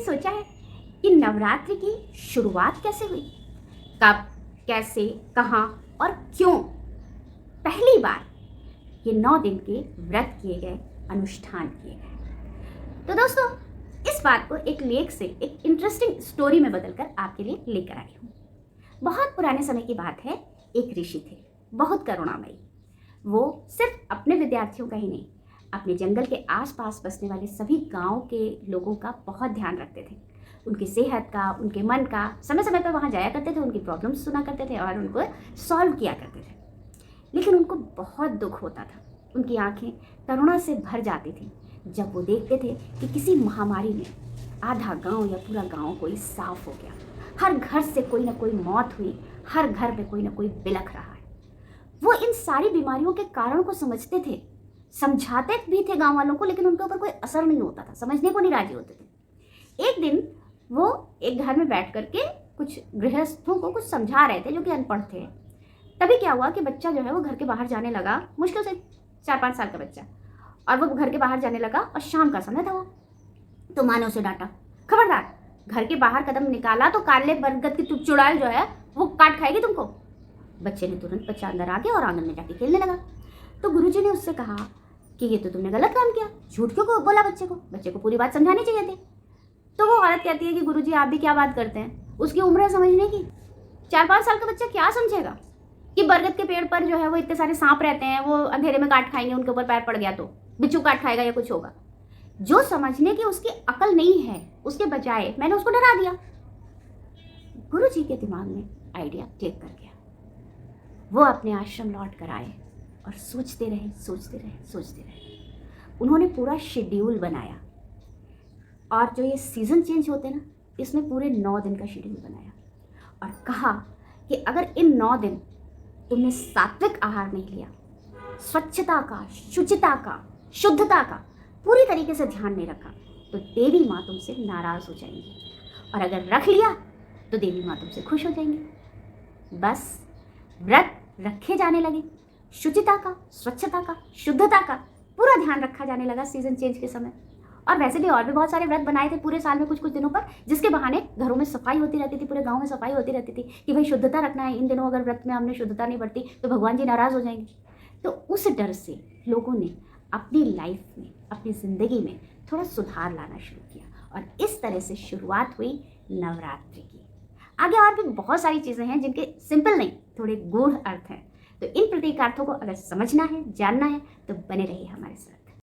सोचा है कि नवरात्रि की शुरुआत कैसे हुई? कब, कैसे, कहाँ और क्यों पहली बार ये 9 दिन के व्रत किए गए, अनुष्ठान किए गए? तो दोस्तों, इस बात को एक लेख से एक इंटरेस्टिंग स्टोरी में बदलकर आपके लिए लेकर आई हूँ। बहुत पुराने समय की बात है। एक ऋषि थे, बहुत करुणामयी। वो सिर्फ अपने विद्यार्थियों का ही नहीं, अपने जंगल के आसपास बसने वाले सभी गांव के लोगों का बहुत ध्यान रखते थे। उनकी सेहत का, उनके मन का, समय समय पर वहाँ जाया करते थे, उनकी प्रॉब्लम्स सुना करते थे और उनको सॉल्व किया करते थे। लेकिन उनको बहुत दुख होता था। उनकी आंखें करुणा से भर जाती थी जब वो देखते थे कि किसी महामारी में आधा गांव या पूरा गांव कोई साफ हो गया। हर घर से कोई ना कोई मौत हुई, हर घर में कोई ना कोई बिलख रहा है। वो इन सारी बीमारियों के कारण को समझते थे, समझाते भी थे गांव वालों को, लेकिन उनके ऊपर कोई असर नहीं होता था, समझने को नहीं राजी होते थे। एक दिन वो एक घर में बैठ करके कुछ गृहस्थों को कुछ समझा रहे थे जो कि अनपढ़ थे। तभी क्या हुआ कि बच्चा जो है वो घर के बाहर जाने लगा, मुश्किल से 4-5 साल का बच्चा, और वो घर के बाहर जाने लगा और शाम का समय था। वो तो माँ ने उसे डांटा, खबरदार, घर के बाहर कदम निकाला तो काले बरगद की चुड़ैल जो है वो काट खाएगी तुमको। बच्चे ने तुरंत बच्चा अंदर आ गया और आंगन में जाके खेलने लगा। तो गुरुजी ने उससे कहा कि ये तो तुमने गलत काम किया, झूठ क्यों बोला बच्चे को पूरी बात समझानी चाहिए थी। तो वो औरत कहती है कि गुरुजी आप भी क्या बात करते हैं, उसकी उम्र है समझने की। 4-5 साल का बच्चा क्या समझेगा कि बरगद के पेड़ पर जो है वो इतने सारे सांप रहते हैं, वो अंधेरे में काट खाएंगे, उनके ऊपर पैर पड़ गया तो बिच्छू काट खाएगा या कुछ होगा। जो समझने की उसकी अकल नहीं है, उसके बजाय मैंने उसको डरा दिया। गुरुजी के दिमाग में आइडिया क्लिक कर गया। वो अपने आश्रम लौट कर आए और सोचते रहे। उन्होंने पूरा शेड्यूल बनाया, और जो ये सीजन चेंज होते ना, इसमें पूरे 9 दिन का शेड्यूल बनाया और कहा कि अगर इन 9 दिन तुमने सात्विक आहार नहीं लिया, स्वच्छता का, शुचिता का, शुद्धता का पूरी तरीके से ध्यान नहीं रखा, तो देवी माँ तुमसे नाराज हो जाएंगी, और अगर रख लिया तो देवी माँ तुमसे खुश हो जाएंगी। बस व्रत रखे जाने लगे, शुचिता का, स्वच्छता का, शुद्धता का पूरा ध्यान रखा जाने लगा सीजन चेंज के समय। और वैसे भी और भी बहुत सारे व्रत बनाए थे पूरे साल में कुछ दिनों पर, जिसके बहाने घरों में सफाई होती रहती थी, पूरे गांव में सफाई होती रहती थी कि भाई शुद्धता रखना है इन दिनों, अगर व्रत में हमने शुद्धता नहीं बरती तो भगवान जी नाराज हो जाएंगे। तो उस डर से लोगों ने अपनी लाइफ में, अपनी ज़िंदगी में थोड़ा सुधार लाना शुरू किया, और इस तरह से शुरुआत हुई नवरात्रि की। आगे और भी बहुत सारी चीज़ें हैं जिनके सिंपल नहीं, थोड़े गूढ़ अर्थ हैं। तो इन प्रतीकार्थों को अगर समझना है, जानना है, तो बने रहिए हमारे साथ।